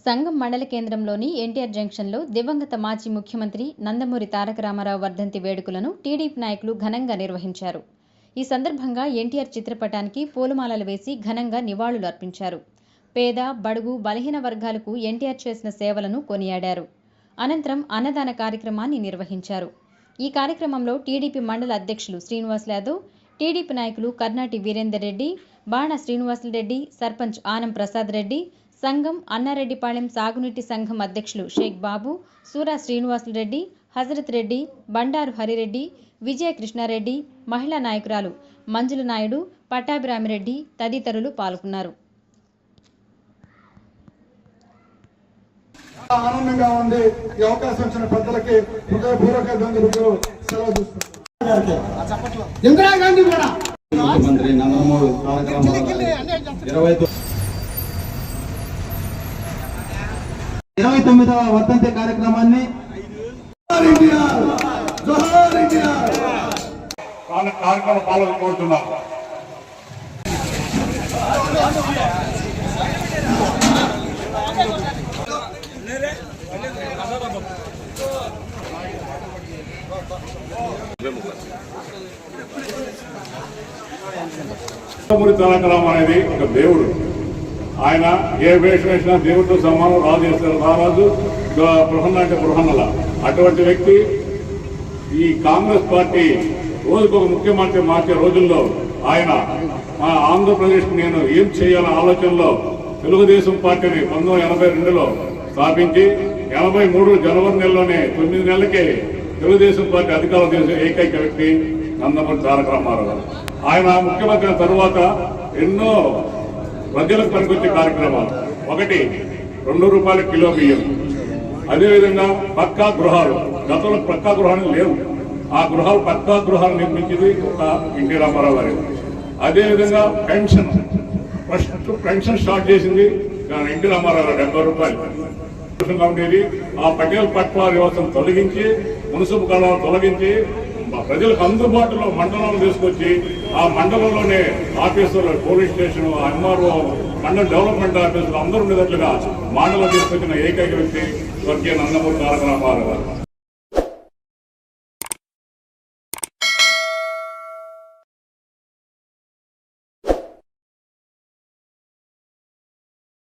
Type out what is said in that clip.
సంగం మండల కేంద్రంలోని ఎన్టీఆర్ జంక్షన్లో దివంగత మాజీ ముఖ్యమంత్రి నందమూరి తారక రామారావు వర్ధంతి వేడుకలను టీడీపీ నాయకులు ఘనంగా నిర్వహించారు. ఈ సందర్భంగా ఎన్టీఆర్ చిత్రపటానికి పూలమాలలు వేసి ఘనంగా నివాళులు అర్పించారు. పేద, బడుగు, బలహీన వర్గాలకు ఎన్టీఆర్ చేసిన సేవలను కొనియాడారు. అనంతరం అన్నదాన కార్యక్రమాన్ని నిర్వహించారు. ఈ కార్యక్రమంలో టీడీపీ మండల అధ్యక్షులు శ్రీనివాస్ యాదవ్, టీడీపీ నాయకులు కర్నాటి వీరేందర్ రెడ్డి, బాణ శ్రీనివాసులరెడ్డి, సర్పంచ్ ఆనం ప్రసాద్ రెడ్డి, సంగం అన్నారెడ్డిపాళెం సాగునీటి సంఘం అధ్యక్షులు షేక్ బాబు, సూరా శ్రీనివాసులరెడ్డి, హజరత్ రెడ్డి, బండారు హరిరెడ్డి, విజయ కృష్ణారెడ్డి, మహిళా నాయకురాలు మంజుల నాయుడు, పట్టాభిరామిరెడ్డి తదితరులు పాల్గొన్నారు. ఆనందంగా ఉంది. ఈ అవకాశం ఇచ్చిన పెద్దలకి హృదయపూర్వక ధన్యవాదాలు సెలవు తీసుకుంటున్నాను. ఇందిరాగాంధీ కూడా ముఖ్యమంత్రి నందమూరి తారక రామారావు 29వ వర్ధంతి కార్యక్రమాన్ని కార్యక్రమం పాల్గొంటున్నాం. నందమూరి తారక రామారావు అనేది ఒక దేవుడు. ఆయన ఏ వేషం వేసినా దేవుడితో సమానం. రాజు చేస్తారు, రారాజు, బృహన్న అంటే బృహన్నల. అటువంటి వ్యక్తి ఈ కాంగ్రెస్ పార్టీ రోజుకొక ముఖ్యమంత్రి మార్చే రోజుల్లో ఆయన మా ఆంధ్రప్రదేశ్ నేను ఏం చేయాలనే ఆలోచనలో తెలుగుదేశం పార్టీని 1982లో స్థాపించి 83 జనవరి నెలలోనే 9 నెలలకే తెలుగుదేశం పార్టీ అధికారం చేసే ఏకైక వ్యక్తి నందమూరి తారక రామారావు. ఆయన ముఖ్యమంత్రి అయిన తరువాత ఎన్నో ప్రజలకు పనికొచ్చే కార్యక్రమాలు. ఒకటి, ₹2 కిలో బియ్యం. అదేవిధంగా పక్కా గృహాలు. గతంలో పక్కా గృహాలు లేవు. ఆ గృహాలు పక్కా గృహాలు నిర్మించింది ఒక ఎన్టీ రామారావు గారు. అదేవిధంగా పెన్షన్, ఫస్ట్ పెన్షన్ స్టార్ట్ చేసింది ఎన్టీ రామారావు గారు. ₹70 ఉండేది. ఆ పటేల్ పట్వారీ వ్యవస్థను తొలగించి, మున్సిపల్ కళలను తొలగించి ప్రజలకు అందుబాటులో మండలాలు తీసుకొచ్చి ఆ మండలంలోనే ఆఫీసులు, పోలీస్ స్టేషన్, ఎంఆర్ఓ, మండల డెవలప్మెంట్ ఆఫీసులు అందరూ ఉండేటట్లుగా మండలం తీసుకొచ్చిన ఏకైక వ్యక్తి స్వర్గీయ నందమూరి తారక రామారావు గారు.